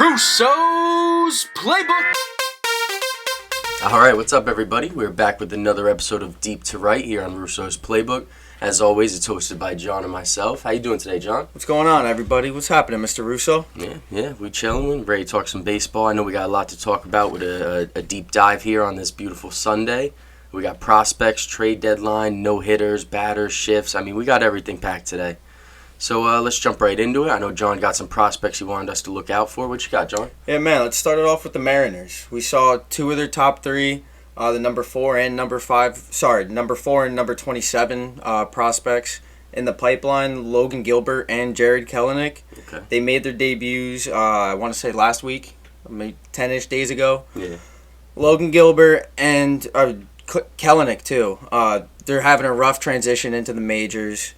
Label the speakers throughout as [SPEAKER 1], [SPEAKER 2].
[SPEAKER 1] Russo's Playbook.
[SPEAKER 2] Alright, what's up everybody? We're back with another episode of Deep to Right here on Russo's Playbook. As always, it's hosted by John and myself. How you doing today, John?
[SPEAKER 3] What's going on, everybody? What's happening, Mr. Russo?
[SPEAKER 2] Yeah, we chilling, ready to talk some baseball. I know we got a lot to talk about with a deep dive here on this beautiful Sunday. We got prospects, trade deadline, no-hitters, batters, shifts. I mean, we got everything packed today. So let's jump right into it. I know John got some prospects he wanted us to look out for. What you got, John?
[SPEAKER 3] Yeah, man, let's start it off with the Mariners. We saw two of their top three, the number 4 and number 27 prospects in the pipeline, Logan Gilbert and Jared Kelenic.
[SPEAKER 2] Okay.
[SPEAKER 3] They made their debuts, I want to say last week, maybe 10-ish days ago.
[SPEAKER 2] Yeah.
[SPEAKER 3] Logan Gilbert and Kelenic, too. They're having a rough transition into the majors.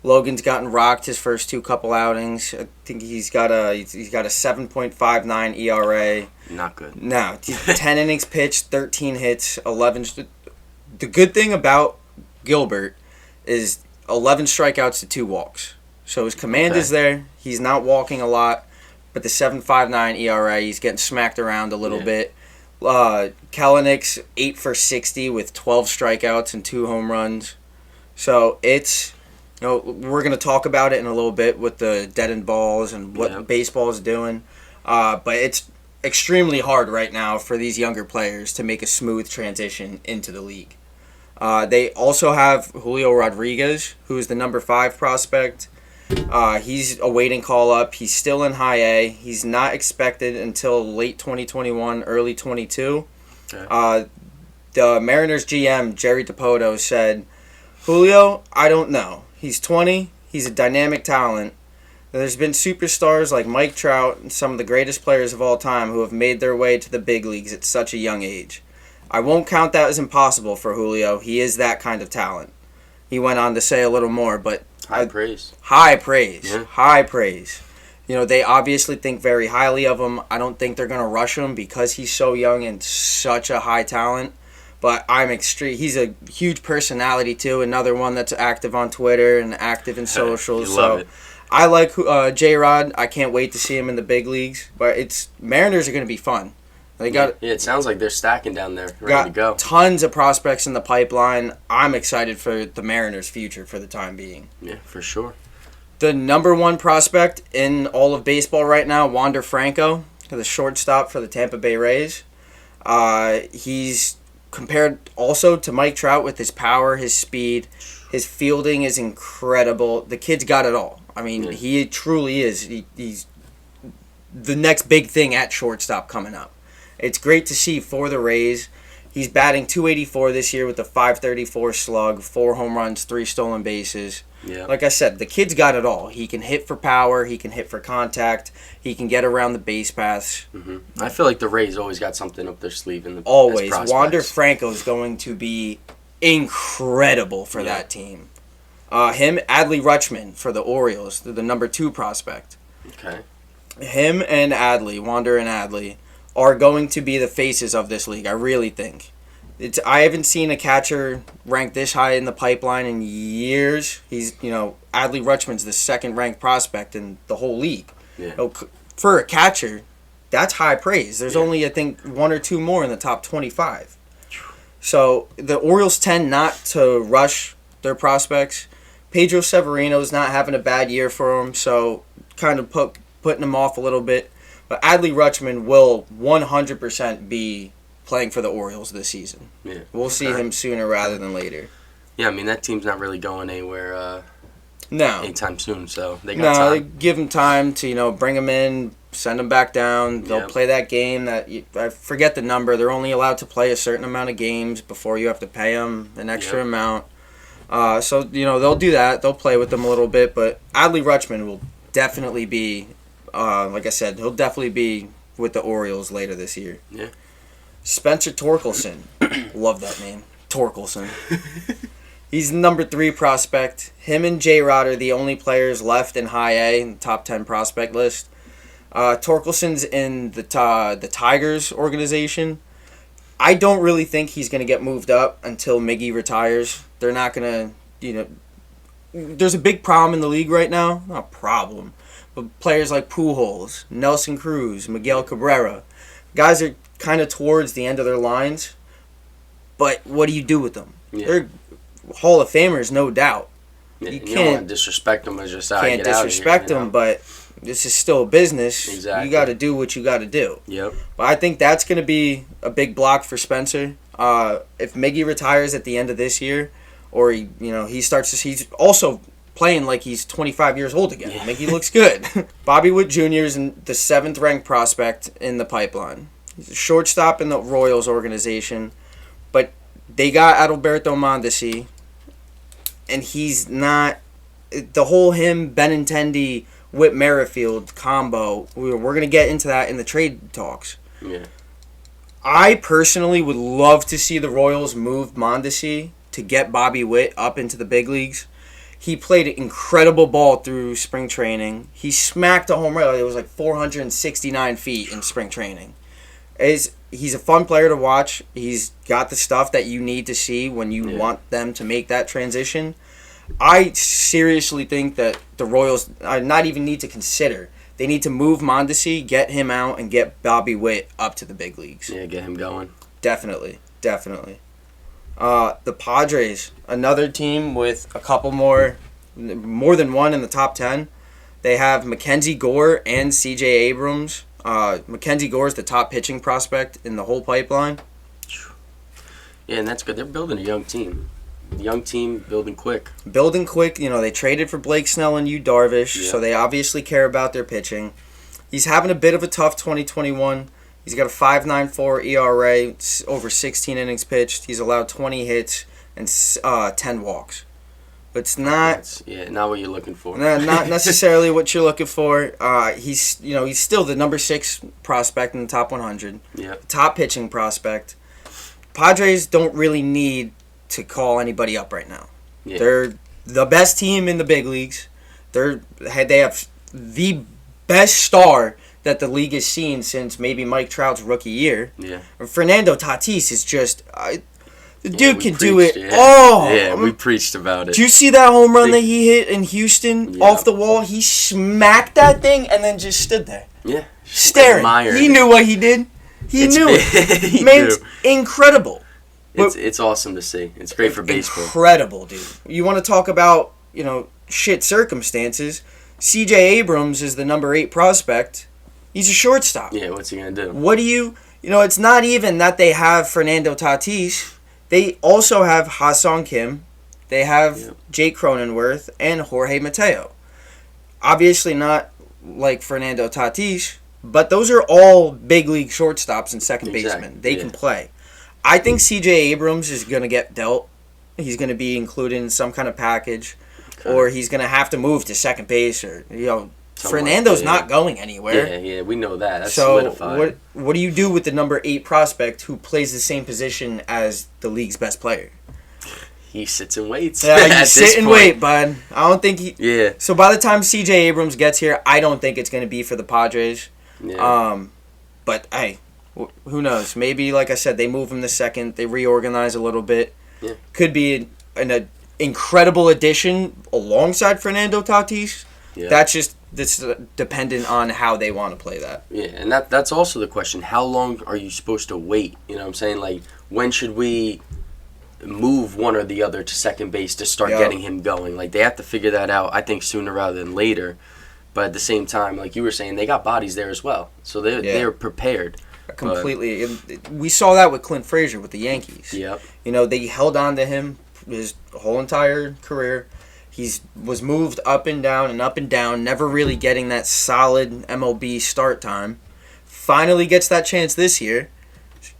[SPEAKER 3] Logan's gotten rocked his first two couple outings. I think he's got a 7.59 ERA.
[SPEAKER 2] Not good.
[SPEAKER 3] No, 10 innings pitched, 13 hits, 11. The good thing about Gilbert is 11 strikeouts to 2 walks. So his command is there. He's not walking a lot, but the 7.59 ERA, he's getting smacked around a little bit. Kelenic's 8 for 60 with 12 strikeouts and 2 home runs. So it's... we're going to talk about it in a little bit with the dead-end balls and what baseball is doing. But it's extremely hard right now for these younger players to make a smooth transition into the league. They also have Julio Rodriguez, who is the number 5 prospect. He's awaiting call-up. He's still in high A. He's not expected until late 2021, early 22. Okay. The Mariners GM, Jerry Dipoto, said, Julio, I don't know. He's 20. He's a dynamic talent. There's been superstars like Mike Trout and some of the greatest players of all time who have made their way to the big leagues at such a young age. I won't count that as impossible for Julio. He is that kind of talent. He went on to say a little more, but...
[SPEAKER 2] High praise.
[SPEAKER 3] High praise.
[SPEAKER 2] Yeah.
[SPEAKER 3] High praise. They obviously think very highly of him. I don't think they're going to rush him because he's so young and such a high talent. But he's a huge personality too. Another one that's active on Twitter and active in socials.
[SPEAKER 2] Love it.
[SPEAKER 3] I like J-Rod. I can't wait to see him in the big leagues. But Mariners are going to be fun.
[SPEAKER 2] It sounds like they're stacking down there, ready to go.
[SPEAKER 3] Tons of prospects in the pipeline. I'm excited for the Mariners' future for the time being.
[SPEAKER 2] Yeah, for sure.
[SPEAKER 3] The number 1 prospect in all of baseball right now, Wander Franco, the shortstop for the Tampa Bay Rays. He's compared also to Mike Trout with his power, his speed. His fielding is incredible. The kid's got it all. I mean, He truly is. He's the next big thing at shortstop coming up. It's great to see for the Rays. He's batting .284 this year with a .534 slug, 4 home runs, 3 stolen bases.
[SPEAKER 2] Yeah.
[SPEAKER 3] Like I said, the kid's got it all. He can hit for power. He can hit for contact. He can get around the base paths.
[SPEAKER 2] Mm-hmm. I feel like the Rays always got something up their sleeve.
[SPEAKER 3] Always. Wander Franco is going to be incredible for that team. Him, Adley Rutschman for the Orioles, the number 2 prospect.
[SPEAKER 2] Okay.
[SPEAKER 3] Him and Wander and Adley, are going to be the faces of this league. I really think. I haven't seen a catcher ranked this high in the pipeline in years. He's, Adley Rutschman's the 2nd ranked prospect in the whole league.
[SPEAKER 2] Yeah.
[SPEAKER 3] For a catcher, that's high praise. There's only, I think, 1 or 2 more in the top 25. So the Orioles tend not to rush their prospects. Pedro Severino's not having a bad year for him, so kind of putting him off a little bit. But Adley Rutschman will 100% be playing for the Orioles this season.
[SPEAKER 2] Yeah.
[SPEAKER 3] We'll see him sooner rather than later.
[SPEAKER 2] Yeah, I mean, that team's not really going anywhere anytime soon, so they got
[SPEAKER 3] time.
[SPEAKER 2] They
[SPEAKER 3] give him time to, bring him in, send him back down. They'll play that game I forget the number. They're only allowed to play a certain amount of games before you have to pay them an extra amount. So, they'll do that. They'll play with them a little bit, but Adley Rutschman will definitely be... like I said, he'll definitely be with the Orioles later this year.
[SPEAKER 2] Yeah.
[SPEAKER 3] Spencer Torkelson. Love that name. Torkelson. He's the number 3 prospect. Him and J-Rod are the only players left in high A in the top 10 prospect list. Torkelson's in the Tigers organization. I don't really think he's going to get moved up until Miggy retires. They're not going to, there's a big problem in the league right now. Not a problem. But players like Pujols, Nelson Cruz, Miguel Cabrera, guys are kind of towards the end of their lines. But what do you do with them?
[SPEAKER 2] Yeah.
[SPEAKER 3] They're Hall of Famers, no doubt.
[SPEAKER 2] Yeah,
[SPEAKER 3] You
[SPEAKER 2] don't want
[SPEAKER 3] can't
[SPEAKER 2] to disrespect them as just
[SPEAKER 3] can't
[SPEAKER 2] get out
[SPEAKER 3] disrespect
[SPEAKER 2] of here,
[SPEAKER 3] them, but this is still a business.
[SPEAKER 2] Exactly.
[SPEAKER 3] You got to do what you got to do.
[SPEAKER 2] Yep.
[SPEAKER 3] But I think that's going to be a big block for Spencer. If Miggy retires at the end of this year, or he starts to, he's also playing like he's 25 years old again.
[SPEAKER 2] Yeah.
[SPEAKER 3] Miggy looks good. Bobby Witt Jr. is the 7th ranked prospect in the pipeline. He's a shortstop in the Royals organization, but they got Adalberto Mondesi, and he's not the whole him Benintendi Whit Merrifield combo. We're going to get into that in the trade talks.
[SPEAKER 2] Yeah.
[SPEAKER 3] I personally would love to see the Royals move Mondesi to get Bobby Witt up into the big leagues. He played incredible ball through spring training. He smacked a home run. It was like 469 feet in spring training. He's a fun player to watch. He's got the stuff that you need to see when you want them to make that transition. I seriously think that the Royals not even need to consider. They need to move Mondesi, get him out, and get Bobby Witt up to the big leagues.
[SPEAKER 2] Yeah, get him going.
[SPEAKER 3] Definitely. The Padres, another team with a couple more than one in the top 10. They have Mackenzie Gore and C.J. Abrams. Mackenzie Gore is the top pitching prospect in the whole pipeline.
[SPEAKER 2] Yeah, and that's good. They're building a young team. Young team building quick.
[SPEAKER 3] They traded for Blake Snell and Yu Darvish, so they obviously care about their pitching. He's having a bit of a tough 2021. He's got a 5.94 ERA, over 16 innings pitched. He's allowed 20 hits and 10 walks. But it's not
[SPEAKER 2] not what you're looking for.
[SPEAKER 3] not necessarily what you're looking for. He's still the number 6 prospect in the top 100.
[SPEAKER 2] Yeah.
[SPEAKER 3] Top pitching prospect. Padres don't really need to call anybody up right now.
[SPEAKER 2] Yeah.
[SPEAKER 3] They're the best team in the big leagues. They have the best star that the league has seen since maybe Mike Trout's rookie year.
[SPEAKER 2] Yeah.
[SPEAKER 3] Fernando Tatis is just the dude can do it.
[SPEAKER 2] Yeah.
[SPEAKER 3] Oh,
[SPEAKER 2] yeah, we preached about it.
[SPEAKER 3] Did you see that home run that he hit in Houston off the wall? He smacked that thing and then just stood there.
[SPEAKER 2] Yeah.
[SPEAKER 3] Staring. He knew what he did. He knew it. Man's incredible.
[SPEAKER 2] It's awesome to see. It's great for baseball.
[SPEAKER 3] Incredible, dude. You want to talk about, shit circumstances. C.J. Abrams is the number 8 prospect. He's a shortstop.
[SPEAKER 2] Yeah, what's he going to do?
[SPEAKER 3] What do you... it's not even that they have Fernando Tatis. They also have Ha-Sung Kim. They have Jake Cronenworth and Jorge Mateo. Obviously not like Fernando Tatis, but those are all big league shortstops and second basemen. They can play. I think C.J. Abrams is going to get dealt. He's going to be included in some kind of package, or he's going to have to move to second base, or Fernando's not going anywhere.
[SPEAKER 2] Yeah, we know that. That's
[SPEAKER 3] so
[SPEAKER 2] solidified.
[SPEAKER 3] What do you do with the number 8 prospect who plays the same position as the league's best player?
[SPEAKER 2] He sits and waits.
[SPEAKER 3] Yeah, you sit and wait, bud. I don't think he...
[SPEAKER 2] Yeah.
[SPEAKER 3] So by the time C.J. Abrams gets here, I don't think it's going to be for the Padres.
[SPEAKER 2] Yeah.
[SPEAKER 3] But, hey, who knows? Maybe, like I said, they move him to second. They reorganize a little bit.
[SPEAKER 2] Yeah.
[SPEAKER 3] Could be an incredible addition alongside Fernando Tatis.
[SPEAKER 2] Yeah.
[SPEAKER 3] That's dependent on how they want to play that.
[SPEAKER 2] Yeah, and that's also the question. How long are you supposed to wait? You know what I'm saying? Like, when should we move one or the other to second base to start getting him going? Like, they have to figure that out, I think, sooner rather than later. But at the same time, like you were saying, they got bodies there as well. So they're prepared.
[SPEAKER 3] Completely. We saw that with Clint Frazier with the Yankees.
[SPEAKER 2] Yep.
[SPEAKER 3] They held on to him his whole entire career. He was moved up and down, never really getting that solid MLB start time. Finally gets that chance this year.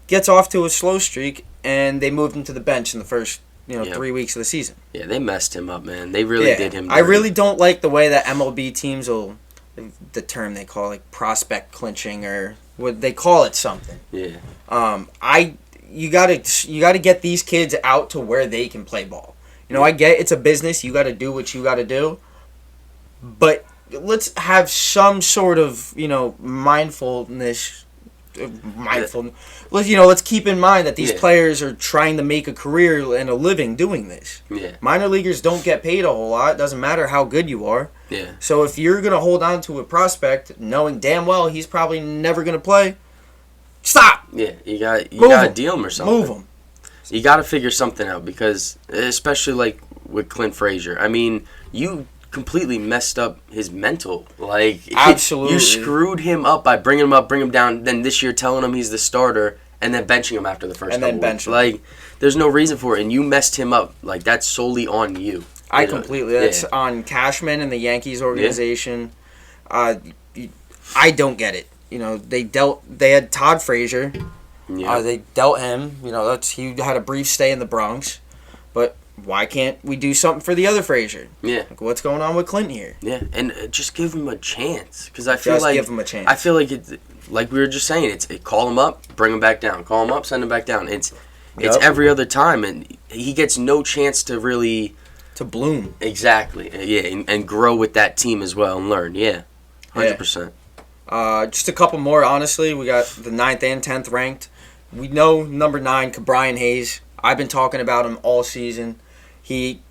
[SPEAKER 3] Gets off to a slow streak, and they moved him to the bench in the first 3 weeks of the season.
[SPEAKER 2] Yeah, they messed him up, man. They really did him dirty.
[SPEAKER 3] I really don't like the way that MLB teams will, the term they call prospect clinching, or what they call it something.
[SPEAKER 2] Yeah.
[SPEAKER 3] You gotta get these kids out to where they can play ball. I get it's a business. You got to do what you got to do. But let's have some sort of, mindfulness mindful. Let's keep in mind that these
[SPEAKER 2] Yeah.
[SPEAKER 3] players are trying to make a career and a living doing this.
[SPEAKER 2] Yeah.
[SPEAKER 3] Minor leaguers don't get paid a whole lot. It doesn't matter how good you are.
[SPEAKER 2] Yeah.
[SPEAKER 3] So if you're going to hold on to a prospect knowing damn well he's probably never going to play, stop.
[SPEAKER 2] Yeah. You got to deal him or something.
[SPEAKER 3] Move him.
[SPEAKER 2] You got to figure something out because, especially like with Clint Frazier, I mean, you completely messed up his mental. Like,
[SPEAKER 3] Absolutely.
[SPEAKER 2] you screwed him up by bringing him up, bring him down. Then this year, telling him he's the starter, and then benching him after the first.
[SPEAKER 3] And then
[SPEAKER 2] couple
[SPEAKER 3] bench
[SPEAKER 2] weeks.
[SPEAKER 3] him.
[SPEAKER 2] Like, there's no reason for it, and you messed him up. Like, that's solely on you.
[SPEAKER 3] I
[SPEAKER 2] You know?
[SPEAKER 3] completely. That's on Cashman and the Yankees organization. I don't get it. They had Todd Frazier.
[SPEAKER 2] Yeah.
[SPEAKER 3] They dealt him. He had a brief stay in the Bronx, but why can't we do something for the other Frazier?
[SPEAKER 2] Yeah.
[SPEAKER 3] Like, what's going on with Clint here?
[SPEAKER 2] Yeah, and just give him a chance because I feel
[SPEAKER 3] Just
[SPEAKER 2] like
[SPEAKER 3] give him a chance.
[SPEAKER 2] I feel like it's like we were just saying. Call him up, bring him back down. Call him up, send him back down. It's every other time, and he gets no chance to really
[SPEAKER 3] bloom.
[SPEAKER 2] Exactly. Yeah, and grow with that team as well and learn. Yeah, 100%.
[SPEAKER 3] Just a couple more. Honestly, we got the 9th and 10th ranked. We know number 9, Brian Hayes. I've been talking about him all season. He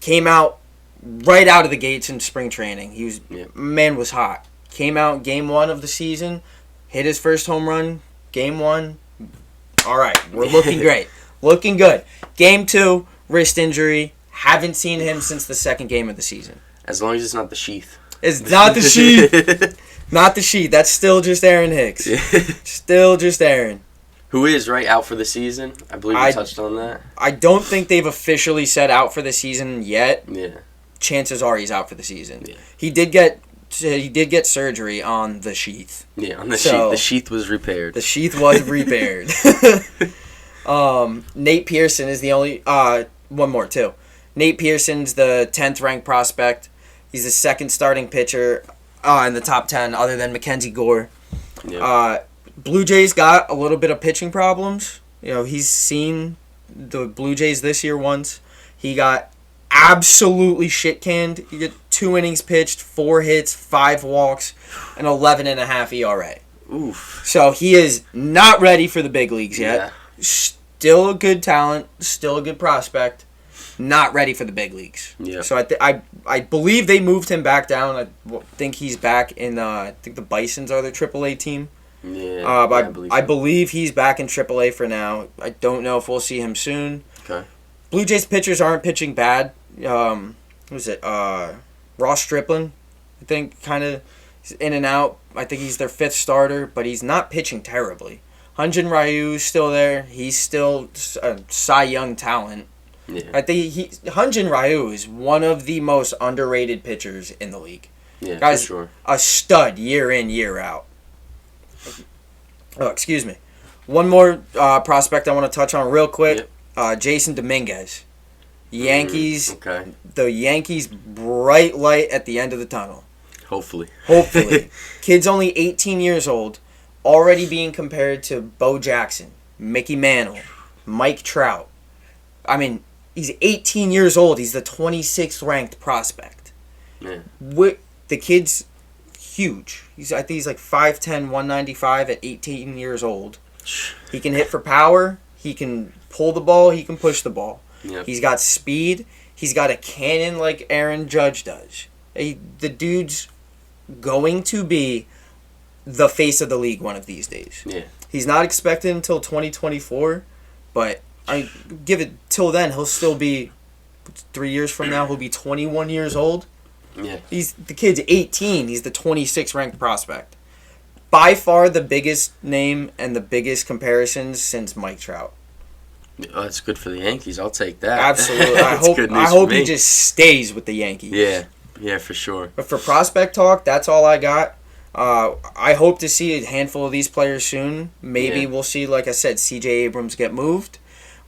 [SPEAKER 3] came out right out of the gates in spring training. Man was hot. Came out game 1 of the season, hit his first home run. Game 1, all right, we're looking great, looking good. Game 2, wrist injury. Haven't seen him since the second game of the season.
[SPEAKER 2] As long as it's not the sheath.
[SPEAKER 3] It's not the sheath. Not the sheath. That's still just Aaron Hicks. Still just Aaron.
[SPEAKER 2] Who is out for the season? I believe we touched on that.
[SPEAKER 3] I don't think they've officially said out for the season yet.
[SPEAKER 2] Yeah.
[SPEAKER 3] Chances are he's out for the season.
[SPEAKER 2] Yeah.
[SPEAKER 3] He did get surgery on the sheath.
[SPEAKER 2] Yeah, on the sheath. The sheath was repaired.
[SPEAKER 3] The sheath was repaired. Nate Pearson is the only one more too. Nate Pearson's the 10th ranked prospect. He's the second starting pitcher in the top 10 other than Mackenzie Gore.
[SPEAKER 2] Yep.
[SPEAKER 3] Blue Jays got a little bit of pitching problems. He's seen the Blue Jays this year once. He got absolutely shit-canned. He got 2 innings pitched, 4 hits, 5 walks, and 11.5 ERA.
[SPEAKER 2] Oof.
[SPEAKER 3] So he is not ready for the big leagues yet.
[SPEAKER 2] Yeah.
[SPEAKER 3] Still a good talent, still a good prospect. Not ready for the big leagues.
[SPEAKER 2] Yeah.
[SPEAKER 3] So I believe they moved him back down. I think he's back in I think the Bisons are their AAA team.
[SPEAKER 2] Yeah.
[SPEAKER 3] I believe he's back in AAA for now. I don't know if we'll see him soon.
[SPEAKER 2] Okay.
[SPEAKER 3] Blue Jays pitchers aren't pitching bad. Who is it? Ross Stripling, I think, kind of in and out. I think he's their 5th starter, but he's not pitching terribly. Hyun-Jin Ryu's still there. He's still a Cy Young talent.
[SPEAKER 2] Yeah.
[SPEAKER 3] I think Hyun-Jin Ryu is one of the most underrated pitchers in the league.
[SPEAKER 2] Yeah,
[SPEAKER 3] Guy's
[SPEAKER 2] for sure.
[SPEAKER 3] A stud year in, year out. Oh, excuse me. One more prospect I want to touch on real quick.
[SPEAKER 2] Yep.
[SPEAKER 3] Jason Dominguez. Yankees.
[SPEAKER 2] Okay.
[SPEAKER 3] The Yankees' bright light at the end of the tunnel.
[SPEAKER 2] Hopefully.
[SPEAKER 3] Kid's only 18 years old, already being compared to Bo Jackson, Mickey Mantle, Mike Trout. I mean, he's 18 years old. He's the 26th ranked prospect.
[SPEAKER 2] Yeah.
[SPEAKER 3] The kid's huge. I think he's like 5'10", 195 at 18 years old. He can hit for power. He can pull the ball. He can push the ball.
[SPEAKER 2] Yep.
[SPEAKER 3] He's got speed. He's got a cannon like Aaron Judge does. The dude's going to be the face of the league one of these days.
[SPEAKER 2] Yeah.
[SPEAKER 3] He's not expected until 2024, but I give it till then. He'll still be 3 years from now. He'll be 21 years old.
[SPEAKER 2] Yeah.
[SPEAKER 3] The kid's 18. He's the 26th ranked prospect. By far the biggest name and the biggest comparisons since Mike Trout.
[SPEAKER 2] Oh, that's good for the Yankees. I'll take that.
[SPEAKER 3] Absolutely. I hope he just stays with the Yankees.
[SPEAKER 2] Yeah, for sure.
[SPEAKER 3] But for prospect talk, that's all I got. I hope to see a handful of these players soon. Maybe we'll see, like I said, C.J. Abrams get moved.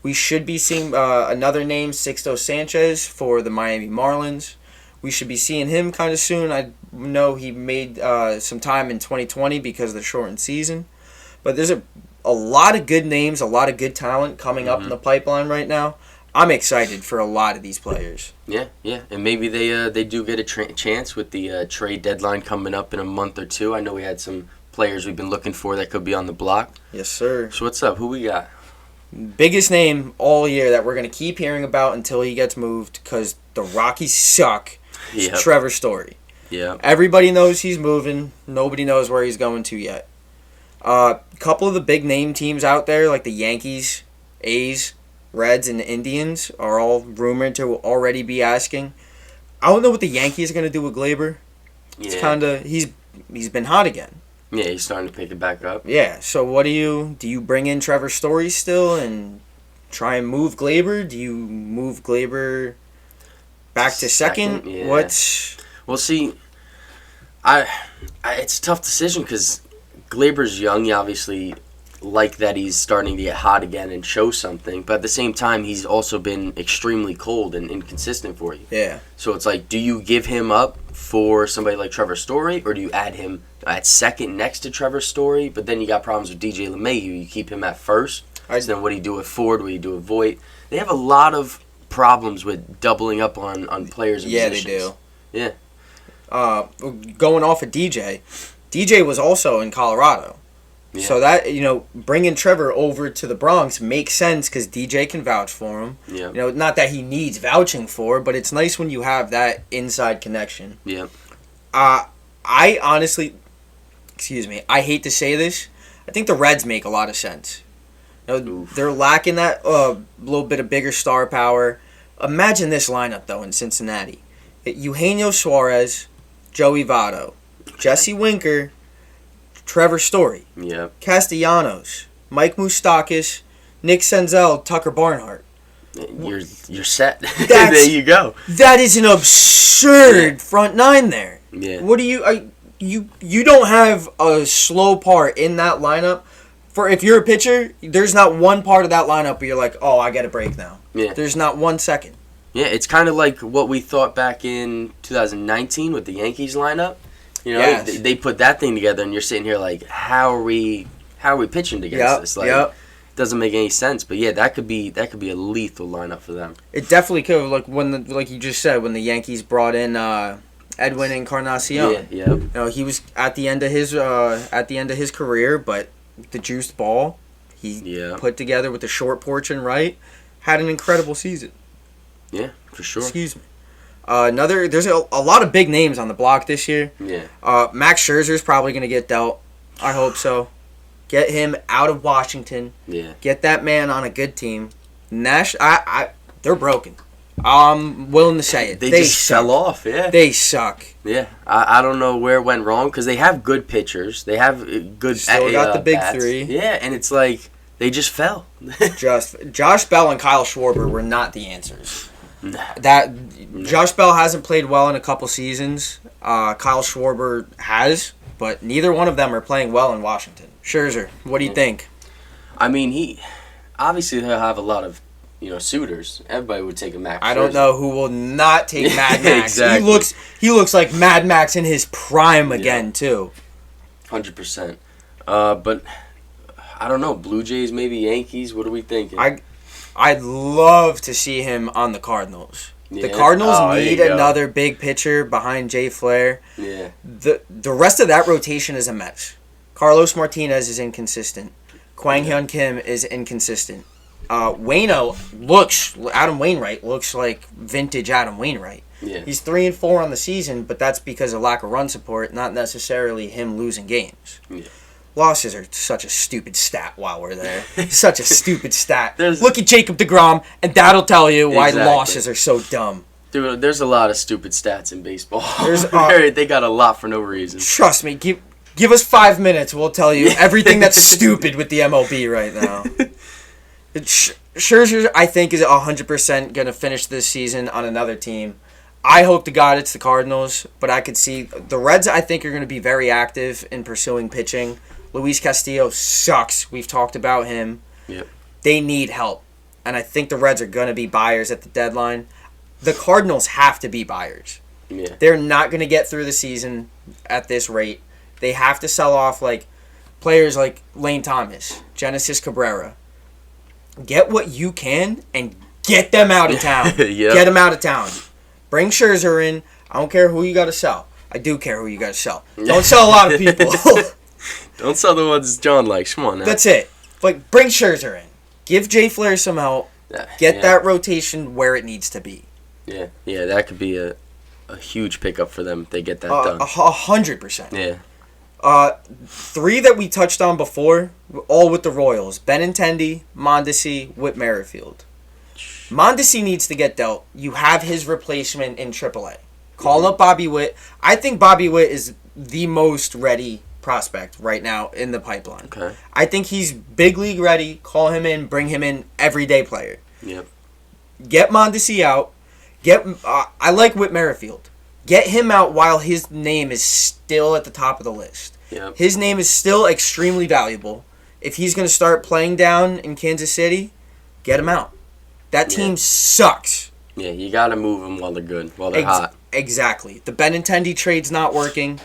[SPEAKER 3] We should be seeing another name, Sixto Sanchez, for the Miami Marlins. We should be seeing him kind of soon. I know he made some time in 2020 because of the shortened season. But there's a lot of good names, a lot of good talent coming up in the pipeline right now. I'm excited for a lot of these players.
[SPEAKER 2] Yeah, and maybe they do get a chance with the trade deadline coming up in a month or two. I know we had some players we've been looking for that could be on the block.
[SPEAKER 3] Yes, sir.
[SPEAKER 2] So what's up? Who we got?
[SPEAKER 3] Biggest name all year that we're going to keep hearing about until he gets moved because the Rockies suck is
[SPEAKER 2] Yep.
[SPEAKER 3] Trevor Story.
[SPEAKER 2] Yeah.
[SPEAKER 3] Everybody knows he's moving. Nobody knows where he's going to yet. A couple of the big name teams out there, like the Yankees, A's, Reds, and the Indians, are all rumored to already be asking. I don't know what the Yankees are going to do with Glaber. It's kind of he's been hot again.
[SPEAKER 2] Yeah, he's starting to pick it back up.
[SPEAKER 3] Yeah. So what do you bring in Trevor Story still and try and move Glaber? Do you move Glaber back to second?
[SPEAKER 2] Yeah.
[SPEAKER 3] What's
[SPEAKER 2] Well, see, it's a tough decision because Glaber's young. You obviously like that he's starting to get hot again and show something, but at the same time, he's also been extremely cold and inconsistent for you.
[SPEAKER 3] yeah.
[SPEAKER 2] So it's like, do you give him up for somebody like Trevor Story, or do you add him at second next to Trevor Story? But then you got problems with DJ LeMahieu. You keep him at first. So then what do you do with Ford? What do you do with Voit? They have a lot of problems with doubling up on players and positions.
[SPEAKER 3] They do.
[SPEAKER 2] Yeah.
[SPEAKER 3] Going off of DJ was also in Colorado.
[SPEAKER 2] Yeah.
[SPEAKER 3] So that, bringing Trevor over to the Bronx makes sense because DJ can vouch for him.
[SPEAKER 2] Yeah.
[SPEAKER 3] Not that he needs vouching for, but it's nice when you have that inside connection.
[SPEAKER 2] Yeah.
[SPEAKER 3] I honestly, I hate to say this, I think the Reds make a lot of sense. They're lacking that little bit of bigger star power. Imagine this lineup, though, in Cincinnati. Eugenio Suarez, Joey Votto, Jesse Winker, Trevor Story,
[SPEAKER 2] Yeah.
[SPEAKER 3] Castellanos, Mike Moustakas, Nick Senzel, Tucker Barnhart.
[SPEAKER 2] You're set. There you go.
[SPEAKER 3] That is an absurd front nine there.
[SPEAKER 2] Yeah.
[SPEAKER 3] What do you don't have a slow part in that lineup. For if you're a pitcher, there's not one part of that lineup where you're like, oh, I got a break now.
[SPEAKER 2] Yeah.
[SPEAKER 3] There's not 1 second.
[SPEAKER 2] Yeah, it's kind of like what we thought back in 2019 with the Yankees lineup.
[SPEAKER 3] Yes.
[SPEAKER 2] They put that thing together, and you're sitting here like, how are we pitching against this? Like, it doesn't make any sense. But yeah, that could be a lethal lineup for them.
[SPEAKER 3] It definitely could. Like you just said, when the Yankees brought in Edwin Encarnacion.
[SPEAKER 2] Yeah.
[SPEAKER 3] He was at the end of his career, but the juiced ball he put together with the short porch and right had an incredible season.
[SPEAKER 2] Yeah, for sure.
[SPEAKER 3] Excuse me. There's a lot of big names on the block this year.
[SPEAKER 2] Yeah.
[SPEAKER 3] Max Scherzer's probably going to get dealt. I hope so. Get him out of Washington.
[SPEAKER 2] Yeah.
[SPEAKER 3] Get that man on a good team. They're broken. I'm willing to say it.
[SPEAKER 2] They just fell off, yeah.
[SPEAKER 3] They suck.
[SPEAKER 2] Yeah. I don't know where it went wrong because they have good pitchers. They have good
[SPEAKER 3] Still got the big
[SPEAKER 2] bats.
[SPEAKER 3] three.
[SPEAKER 2] Yeah, and it's like they just fell.
[SPEAKER 3] Josh Bell and Kyle Schwarber were not the answers.
[SPEAKER 2] Nah.
[SPEAKER 3] Josh Bell hasn't played well in a couple seasons. Kyle Schwarber has, but neither one of them are playing well in Washington. Scherzer, what do you think?
[SPEAKER 2] I mean, he'll have a lot of suitors. Everybody would take a Max.
[SPEAKER 3] I don't know who will not take Mad Max.
[SPEAKER 2] Exactly.
[SPEAKER 3] He looks like Mad Max in his prime again too.
[SPEAKER 2] 100%. But I don't know. Blue Jays, maybe Yankees. What are we thinking?
[SPEAKER 3] I'd love to see him on the Cardinals.
[SPEAKER 2] Yeah.
[SPEAKER 3] The Cardinals need
[SPEAKER 2] there you go.
[SPEAKER 3] another big pitcher behind Jay Flair.
[SPEAKER 2] Yeah.
[SPEAKER 3] The rest of that rotation is a mess. Carlos Martinez is inconsistent. Kwang Hyun Kim is inconsistent. Adam Wainwright looks like vintage Adam Wainwright.
[SPEAKER 2] Yeah.
[SPEAKER 3] He's 3-4 on the season, but that's because of lack of run support, not necessarily him losing games.
[SPEAKER 2] Yeah.
[SPEAKER 3] Losses are such a stupid stat while we're there. Such a stupid stat.
[SPEAKER 2] There's-
[SPEAKER 3] Look at Jacob deGrom, and that'll tell you why
[SPEAKER 2] Exactly.
[SPEAKER 3] losses are so dumb.
[SPEAKER 2] Dude, there's a lot of stupid stats in baseball.
[SPEAKER 3] There's,
[SPEAKER 2] they got a lot for no reason.
[SPEAKER 3] Trust me, give us 5 minutes, we'll tell you everything that's stupid with the MLB right now. Scherzer, I think, is 100% going to finish this season on another team. I hope to God it's the Cardinals, but I could see the Reds, I think, are going to be very active in pursuing pitching. Luis Castillo sucks. We've talked about him.
[SPEAKER 2] Yep.
[SPEAKER 3] They need help, and I think the Reds are going to be buyers at the deadline. The Cardinals have to be buyers.
[SPEAKER 2] Yeah.
[SPEAKER 3] They're not going to get through the season at this rate. They have to sell off players like Lane Thomas, Genesis Cabrera. Get what you can and get them out of town.
[SPEAKER 2] Yep.
[SPEAKER 3] Get them out of town. Bring Scherzer in. I don't care who you got to sell. I do care who you got to sell. Don't sell a lot of people.
[SPEAKER 2] Don't sell the ones John likes. Come on now.
[SPEAKER 3] That's it. Like, bring Scherzer in. Give Jay Flair some help. Get that rotation where it needs to be.
[SPEAKER 2] Yeah, that could be a huge pickup for them if they get that done.
[SPEAKER 3] 100%.
[SPEAKER 2] Yeah.
[SPEAKER 3] 3 that we touched on before, all with the Royals. Benintendi, Mondesi, Whit Merrifield. Mondesi needs to get dealt. You have his replacement in AAA. Call up Bobby Witt. I think Bobby Witt is the most ready prospect right now in the pipeline.
[SPEAKER 2] Okay.
[SPEAKER 3] I think he's big league ready. Call him in, bring him in, everyday player.
[SPEAKER 2] Yep.
[SPEAKER 3] Get Mondesi out. I like Whit Merrifield. Get him out while his name is still at the top of the list.
[SPEAKER 2] Yep.
[SPEAKER 3] His name is still extremely valuable. If he's going to start playing down in Kansas City, get him out. That team sucks.
[SPEAKER 2] Yeah, you got to move them while they're good, while they're hot.
[SPEAKER 3] Exactly. The Benintendi trade's not working.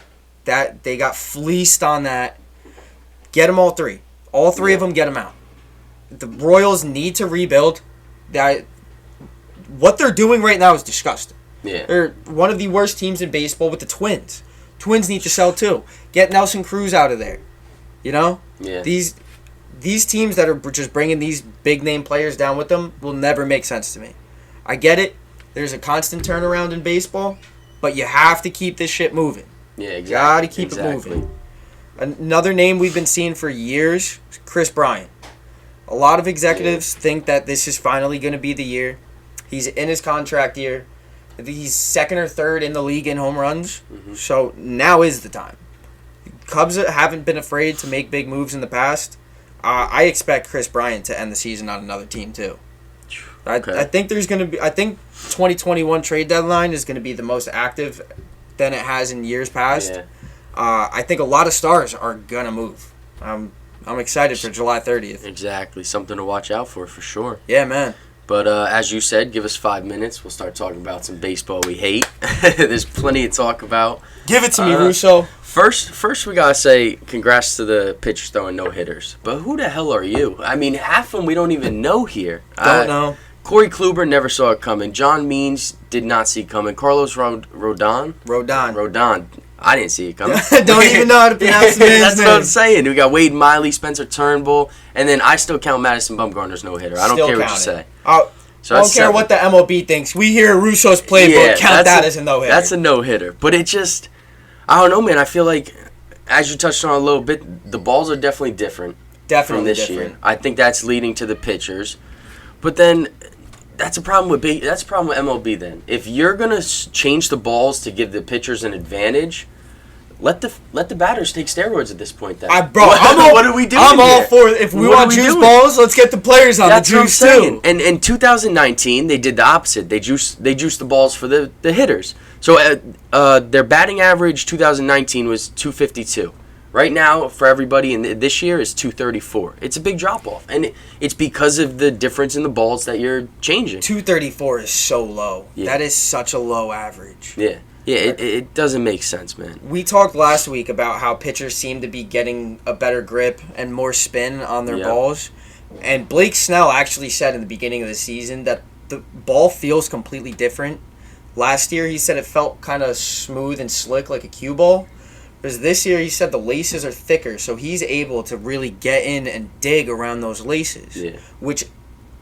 [SPEAKER 3] That they got fleeced on that. Get them all 3. All 3 of them, get them out. The Royals need to rebuild. What they're doing right now is disgusting.
[SPEAKER 2] Yeah.
[SPEAKER 3] They're one of the worst teams in baseball with the Twins. Twins need to sell too. Get Nelson Cruz out of there. You know?
[SPEAKER 2] Yeah.
[SPEAKER 3] These teams that are just bringing these big name players down with them will never make sense to me. I get it. There's a constant turnaround in baseball, but you have to keep this shit moving.
[SPEAKER 2] Yeah, exactly.
[SPEAKER 3] Got to keep it moving. Another name we've been seeing for years, Chris Bryant. A lot of executives think that this is finally going to be the year. He's in his contract year. He's 2nd or 3rd in the league in home runs. Mm-hmm. So now is the time. Cubs haven't been afraid to make big moves in the past. I expect Chris Bryant to end the season on another team too.
[SPEAKER 2] Okay.
[SPEAKER 3] I think there's going to be. I think 2021 trade deadline is going to be the most active than it has in years past.
[SPEAKER 2] Yeah.
[SPEAKER 3] I think a lot of stars are going to move. I'm excited for July 30th.
[SPEAKER 2] Exactly. Something to watch out for sure.
[SPEAKER 3] Yeah, man.
[SPEAKER 2] But as you said, give us 5 minutes. We'll start talking about some baseball we hate. There's plenty to talk about.
[SPEAKER 3] Give it to me, Russo.
[SPEAKER 2] First, we gotta say congrats to the pitchers throwing no hitters. But who the hell are you? I mean, half of them we don't even know here.
[SPEAKER 3] Don't know.
[SPEAKER 2] Corey Kluber never saw it coming. John Means did not see it coming. Carlos Rodon. I didn't see it coming.
[SPEAKER 3] Don't even know how to pronounce the man's
[SPEAKER 2] That's
[SPEAKER 3] name.
[SPEAKER 2] what I'm saying. We got Wade Miley, Spencer Turnbull, and then I still count Madison Bumgarner's no hitter. I don't care what you say.
[SPEAKER 3] So I don't care what the MLB thinks. We hear Russo's playbook. Count that as a no hitter.
[SPEAKER 2] That's a no hitter. But it just, I don't know, man. I feel like, as you touched on a little bit, the balls are definitely different. From this year. I think that's leading to the pitchers. But then that's a problem with MLB. Then if you're gonna change the balls to give the pitchers an advantage, let the batters take steroids at this point. Then what are we doing?
[SPEAKER 3] I'm all for it. If we want juice balls, let's get the players on the juice too.
[SPEAKER 2] And in 2019, they did the opposite. They juiced the balls for the hitters. So their batting average 2019 was 252. Right now, for everybody in this year, is 234. It's a big drop-off. And it's because of the difference in the balls that you're changing.
[SPEAKER 3] 234 is so low.
[SPEAKER 2] Yeah.
[SPEAKER 3] That is such a low average.
[SPEAKER 2] Yeah, it doesn't make sense, man.
[SPEAKER 3] We talked last week about how pitchers seem to be getting a better grip and more spin on their balls. And Blake Snell actually said in the beginning of the season that the ball feels completely different. Last year, he said it felt kind of smooth and slick like a cue ball. Whereas this year, he said the laces are thicker, so he's able to really get in and dig around those laces, which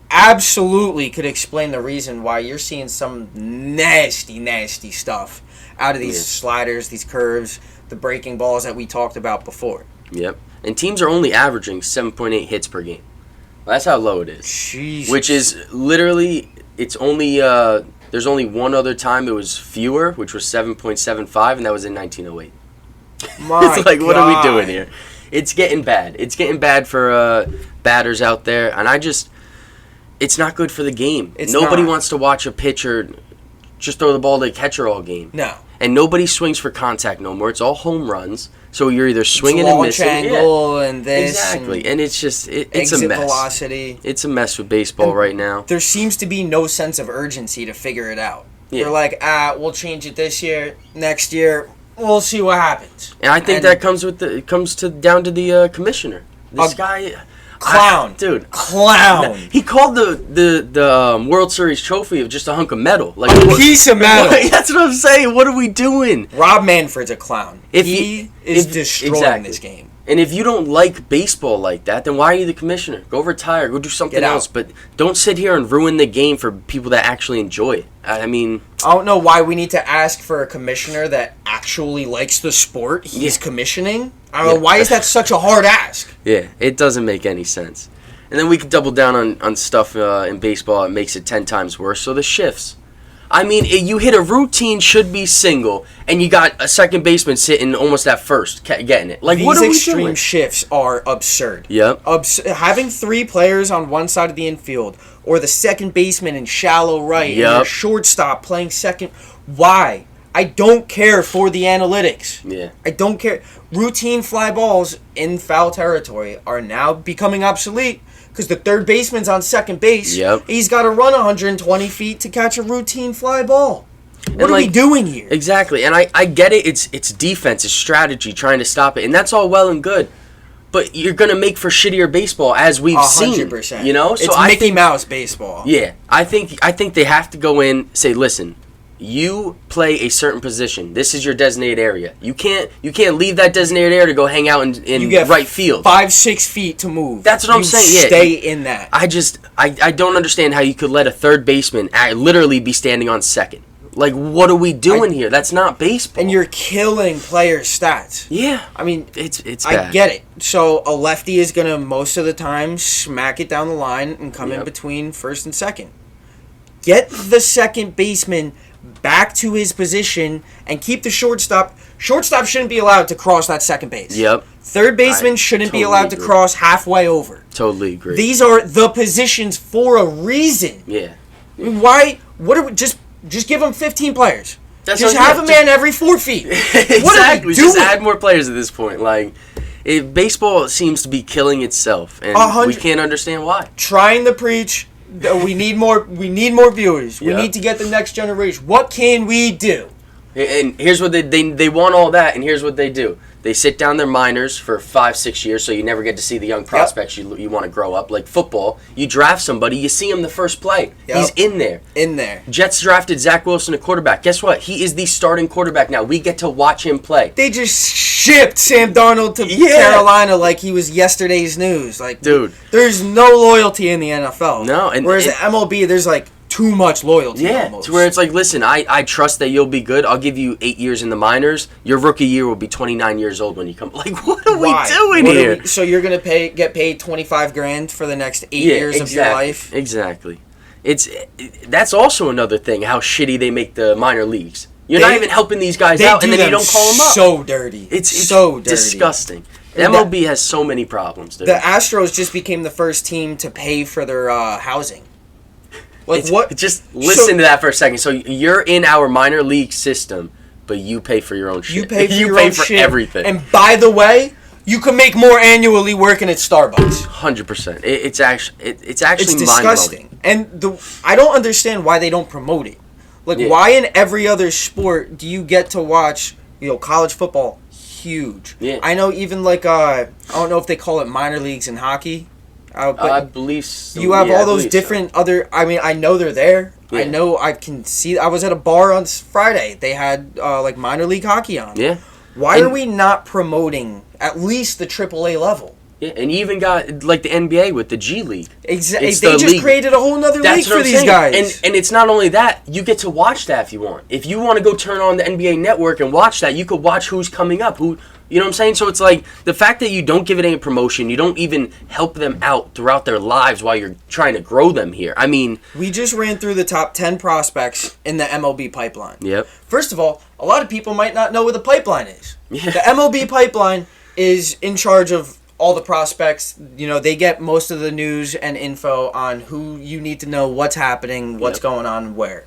[SPEAKER 3] absolutely could explain the reason why you're seeing some nasty, nasty stuff out of these sliders, these curves, the breaking balls that we talked about before.
[SPEAKER 2] Yep. And teams are only averaging 7.8 hits per game. That's how low it is.
[SPEAKER 3] Jesus.
[SPEAKER 2] Which is literally, it's only, there's only one other time it was fewer, which was 7.75, and that was in 1908. It's like, what are we doing here? It's getting bad. It's getting bad for batters out there, and it's not good for the game. Nobody wants to watch a pitcher just throw the ball to the catcher all game.
[SPEAKER 3] No.
[SPEAKER 2] And nobody swings for contact no more. It's all home runs. So you're either swinging and missing.
[SPEAKER 3] Angle and this.
[SPEAKER 2] Exactly. And it's just, it's
[SPEAKER 3] exit
[SPEAKER 2] a mess.
[SPEAKER 3] Velocity.
[SPEAKER 2] It's a mess with baseball right now.
[SPEAKER 3] There seems to be no sense of urgency to figure it out.
[SPEAKER 2] Yeah.
[SPEAKER 3] They're like, we'll change it this year. Next year, we'll see what happens.
[SPEAKER 2] And I think that comes down to the commissioner. This guy,
[SPEAKER 3] Clown.
[SPEAKER 2] Dude.
[SPEAKER 3] Clown.
[SPEAKER 2] He called the World Series trophy of just a hunk of metal. Like
[SPEAKER 3] a piece of metal.
[SPEAKER 2] That's what I'm saying. What are we doing?
[SPEAKER 3] Rob Manfred's a clown. He is destroying this game.
[SPEAKER 2] And if you don't like baseball like that, then why are you the commissioner? Go retire. Go do something else. But don't sit here and ruin the game for people that actually enjoy it. I mean,
[SPEAKER 3] I don't know why we need to ask for a commissioner that actually likes the sport he's commissioning. I don't know, why is that such a hard ask?
[SPEAKER 2] Yeah, it doesn't make any sense. And then we can double down on stuff in baseball that makes it 10 times worse. So the shifts. I mean, you hit a routine should be single, and you got a second baseman sitting almost at first, getting it. Like, what are we doing?
[SPEAKER 3] These extreme shifts are absurd.
[SPEAKER 2] Yep.
[SPEAKER 3] Having 3 players on one side of the infield, or the second baseman in shallow right, and your shortstop playing second. Why? I don't care for the analytics.
[SPEAKER 2] Yeah.
[SPEAKER 3] I don't care. Routine fly balls in foul territory are now becoming obsolete. Because the third baseman's on second base.
[SPEAKER 2] Yep.
[SPEAKER 3] He's got to run 120 feet to catch a routine fly ball. What are we doing here?
[SPEAKER 2] Exactly. And I get it. It's defense. It's strategy trying to stop it. And that's all well and good. But you're going to make for shittier baseball, as we've 100%. Seen. You know?
[SPEAKER 3] It's Mickey Mouse baseball.
[SPEAKER 2] Yeah. I think they have to go in, say, listen, you play a certain position. This is your designated area. You can't leave that designated area to go hang out in right field.
[SPEAKER 3] 5-6 feet to move.
[SPEAKER 2] That's what I'm saying. Yeah,
[SPEAKER 3] stay in that.
[SPEAKER 2] I don't understand how you could let a third baseman literally be standing on second. Like, what are we doing here? That's not baseball.
[SPEAKER 3] And you're killing players' stats.
[SPEAKER 2] Yeah.
[SPEAKER 3] I mean,
[SPEAKER 2] it's bad.
[SPEAKER 3] I get it. So a lefty is gonna most of the time smack it down the line and come in between first and second. Get the second baseman back to his position and keep the shortstop. Shortstop shouldn't be allowed to cross that second base.
[SPEAKER 2] Yep.
[SPEAKER 3] Third baseman shouldn't be allowed to cross halfway over.
[SPEAKER 2] Totally agree.
[SPEAKER 3] These are the positions for a reason.
[SPEAKER 2] Yeah.
[SPEAKER 3] Why? What are we just give them 15 players?
[SPEAKER 2] Just
[SPEAKER 3] have a man every 4 feet.
[SPEAKER 2] Exactly.
[SPEAKER 3] What are we doing?
[SPEAKER 2] Just add more players at this point. Like, baseball seems to be killing itself, and we can't understand why.
[SPEAKER 3] Trying to preach. We need more. We need more viewers. We need to get the next generation. What can we do?
[SPEAKER 2] And here's what they want all that, and here's what they do. They sit down their minors for 5-6 years, so you never get to see the young prospects you want to grow up. Like football, you draft somebody, you see him the first play. Yep. He's in there.
[SPEAKER 3] In there.
[SPEAKER 2] Jets drafted Zach Wilson, a quarterback. Guess what? He is the starting quarterback now. We get to watch him play.
[SPEAKER 3] They just shipped Sam Darnold to Carolina like he was yesterday's news. Like,
[SPEAKER 2] dude,
[SPEAKER 3] there's no loyalty in the NFL.
[SPEAKER 2] No,
[SPEAKER 3] whereas the MLB, there's like too much loyalty.
[SPEAKER 2] Yeah,
[SPEAKER 3] almost.
[SPEAKER 2] To where it's like, listen, I trust that you'll be good. I'll give you 8 years in the minors. Your rookie year will be 29 years old when you come. Like, what are we doing here?
[SPEAKER 3] So you're gonna get paid $25,000 for the next 8 years of your life?
[SPEAKER 2] Exactly. That's also another thing. How shitty they make the minor leagues. You're not even helping these guys out, and then you don't call them up.
[SPEAKER 3] So dirty.
[SPEAKER 2] It's
[SPEAKER 3] so dirty.
[SPEAKER 2] Disgusting. The MLB has so many problems, dude.
[SPEAKER 3] The Astros just became the first team to pay for their housing. Like what?
[SPEAKER 2] Just listen to that for a second. So you're in our minor league system, but you pay for your own shit.
[SPEAKER 3] You pay for
[SPEAKER 2] everything.
[SPEAKER 3] And by the way, you can make more annually working at Starbucks.
[SPEAKER 2] 100%. It's actually
[SPEAKER 3] disgusting. And I don't understand why they don't promote it. Like why in every other sport do you get to watch, college football? Huge.
[SPEAKER 2] Yeah.
[SPEAKER 3] I know even like I don't know if they call it minor leagues in hockey.
[SPEAKER 2] I believe so.
[SPEAKER 3] You have all those different other. I mean, I know they're there. Yeah. I know I can see. I was at a bar on Friday. They had like minor league hockey on.
[SPEAKER 2] Yeah.
[SPEAKER 3] Why are we not promoting at least the AAA level?
[SPEAKER 2] Yeah, and you even got like the NBA with the G League.
[SPEAKER 3] Exactly. They just created a whole nother league for these guys.
[SPEAKER 2] And it's not only that, you get to watch that if you want. If you want to go turn on the NBA Network and watch that, you could watch who's coming up. You know what I'm saying? So it's like the fact that you don't give it any promotion, you don't even help them out throughout their lives while you're trying to grow them here. I mean,
[SPEAKER 3] we just ran through the top 10 prospects in the MLB pipeline.
[SPEAKER 2] Yep.
[SPEAKER 3] First of all, a lot of people might not know what the pipeline is.
[SPEAKER 2] Yeah.
[SPEAKER 3] The MLB pipeline is in charge of all the prospects. They get most of the news and info on who you need to know, what's happening, what's going on, where.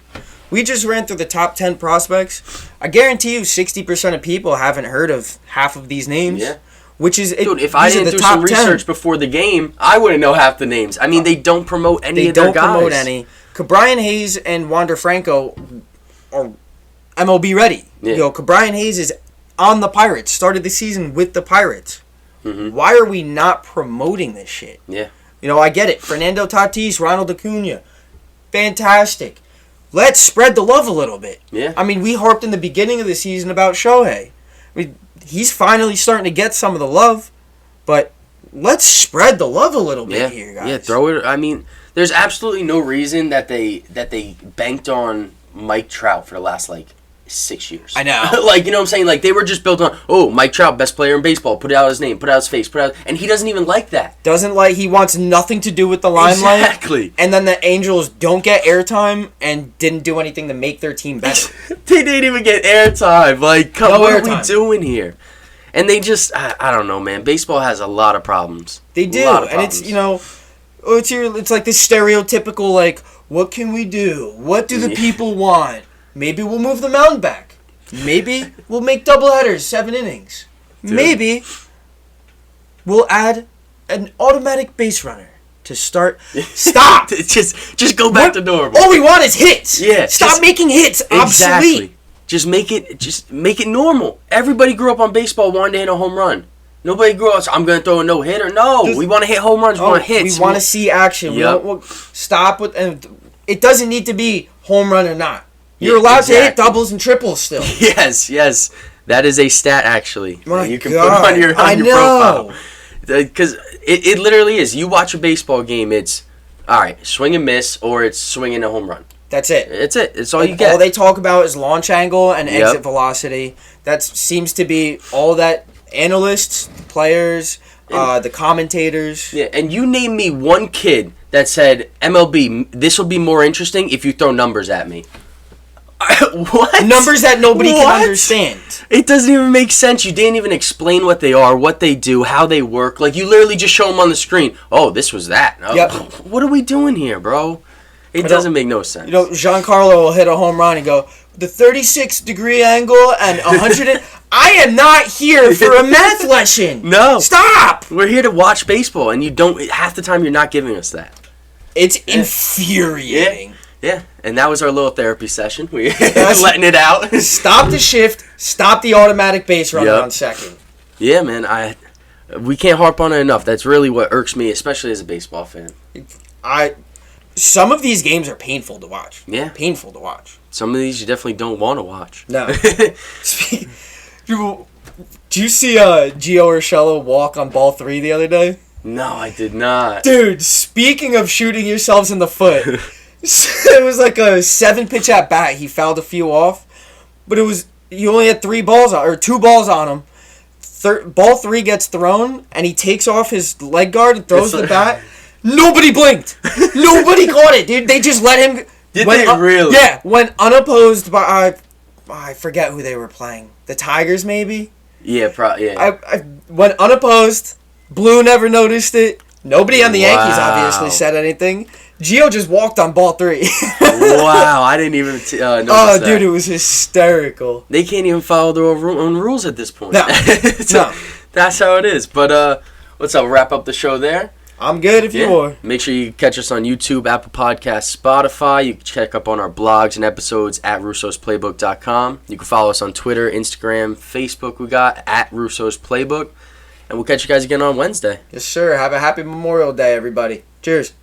[SPEAKER 3] We just ran through the top 10 prospects. I guarantee you 60% of people haven't heard of half of these names.
[SPEAKER 2] Yeah.
[SPEAKER 3] Which is...
[SPEAKER 2] Dude, if I didn't do some research before the game, I wouldn't know half the names. I mean, they don't promote any of their guys.
[SPEAKER 3] They don't promote any. Brian Hayes and Wander Franco are MLB ready.
[SPEAKER 2] Yeah.
[SPEAKER 3] Brian Hayes is on the Pirates, started the season with the Pirates.
[SPEAKER 2] Mm-hmm.
[SPEAKER 3] Why are we not promoting this shit?
[SPEAKER 2] Yeah.
[SPEAKER 3] You know, I get it. Fernando Tatis, Ronald Acuna, fantastic. Let's spread the love a little bit.
[SPEAKER 2] Yeah.
[SPEAKER 3] I mean, we harped in the beginning of the season about Shohei. I mean, he's finally starting to get some of the love, but let's spread the love a little bit here, guys.
[SPEAKER 2] Yeah, throw it. I mean, there's absolutely no reason that they banked on Mike Trout for the last 6 years.
[SPEAKER 3] I know.
[SPEAKER 2] You know what I'm saying? They were just built on, Mike Trout, best player in baseball. Put out his name, put out his face, and he doesn't even like that.
[SPEAKER 3] He wants nothing to do with the limelight.
[SPEAKER 2] Exactly.
[SPEAKER 3] And then the Angels don't get airtime and didn't do anything to make their team better.
[SPEAKER 2] They didn't even get airtime. What are we doing here? And they just, I don't know, man. Baseball has a lot of problems.
[SPEAKER 3] They do. And it's, it's like this stereotypical, what can we do? What do the people want? Maybe we'll move the mound back. Maybe we'll make doubleheaders, 7 innings. Dude. Maybe we'll add an automatic base runner to start. Stop!
[SPEAKER 2] just go back to normal.
[SPEAKER 3] All we want is hits.
[SPEAKER 2] Yeah.
[SPEAKER 3] Stop making hits obsolete.
[SPEAKER 2] Exactly. Just make it normal. Everybody grew up on baseball wanting to hit a home run. Nobody grew up, I'm going to throw a no-hitter. No, we want to hit home runs. We want hits.
[SPEAKER 3] We want to see action.
[SPEAKER 2] Yep.
[SPEAKER 3] We'll stop with, and it doesn't need to be home run or not. You're allowed to hit doubles and triples still.
[SPEAKER 2] Yes. That is a stat, actually. You can put on your profile. Because it literally is. You watch a baseball game, it's, all right, swing and miss, or it's swinging a home run.
[SPEAKER 3] That's it.
[SPEAKER 2] It's all you get.
[SPEAKER 3] All they talk about is launch angle and exit velocity. That seems to be all that analysts, players, the commentators.
[SPEAKER 2] Yeah, and you name me one kid that said, MLB, this will be more interesting if you throw numbers at me. What?
[SPEAKER 3] Numbers that nobody can understand.
[SPEAKER 2] It doesn't even make sense. You didn't even explain what they are, what they do, how they work. You literally just show them on the screen. Oh, this was that.
[SPEAKER 3] Yep.
[SPEAKER 2] What are we doing here, bro? It doesn't make no sense.
[SPEAKER 3] Giancarlo will hit a home run and go, the 36-degree angle and 100... I am not here for a math lesson.
[SPEAKER 2] No.
[SPEAKER 3] Stop!
[SPEAKER 2] We're here to watch baseball, and you don't... Half the time, you're not giving us that.
[SPEAKER 3] It's infuriating.
[SPEAKER 2] Yeah, and that was our little therapy session. We're letting it out.
[SPEAKER 3] Stop the shift. Stop the automatic base runner on second.
[SPEAKER 2] Yeah, man. We can't harp on it enough. That's really what irks me, especially as a baseball fan.
[SPEAKER 3] Some of these games are painful to watch.
[SPEAKER 2] Yeah.
[SPEAKER 3] Painful to watch.
[SPEAKER 2] Some of these you definitely don't want to watch.
[SPEAKER 3] No. Do you see Gio Urshela walk on ball 3 the other day?
[SPEAKER 2] No, I did not.
[SPEAKER 3] Dude, speaking of shooting yourselves in the foot, it was like a 7-pitch at bat. He fouled a few off, but he only had 2 balls on him. Ball 3 gets thrown, and he takes off his leg guard and throws the bat. Nobody blinked. Nobody caught it, dude. They just let him.
[SPEAKER 2] Did they really?
[SPEAKER 3] Yeah, went unopposed by I forget who they were playing. The Tigers, maybe.
[SPEAKER 2] Yeah, yeah.
[SPEAKER 3] I went unopposed. Blue never noticed it. Nobody on the Yankees obviously said anything. Gio just walked on ball 3.
[SPEAKER 2] Wow, I didn't even notice that.
[SPEAKER 3] Oh, dude, it was hysterical.
[SPEAKER 2] They can't even follow their own rules at this point.
[SPEAKER 3] No.
[SPEAKER 2] No. That's how it is. But what's up? Wrap up the show there.
[SPEAKER 3] I'm good if you are.
[SPEAKER 2] Make sure you catch us on YouTube, Apple Podcasts, Spotify. You can check up on our blogs and episodes at russosplaybook.com. You can follow us on Twitter, Instagram, Facebook. We got at Russo's Playbook. And we'll catch you guys again on Wednesday.
[SPEAKER 3] Yes, sir. Have a happy Memorial Day, everybody. Cheers.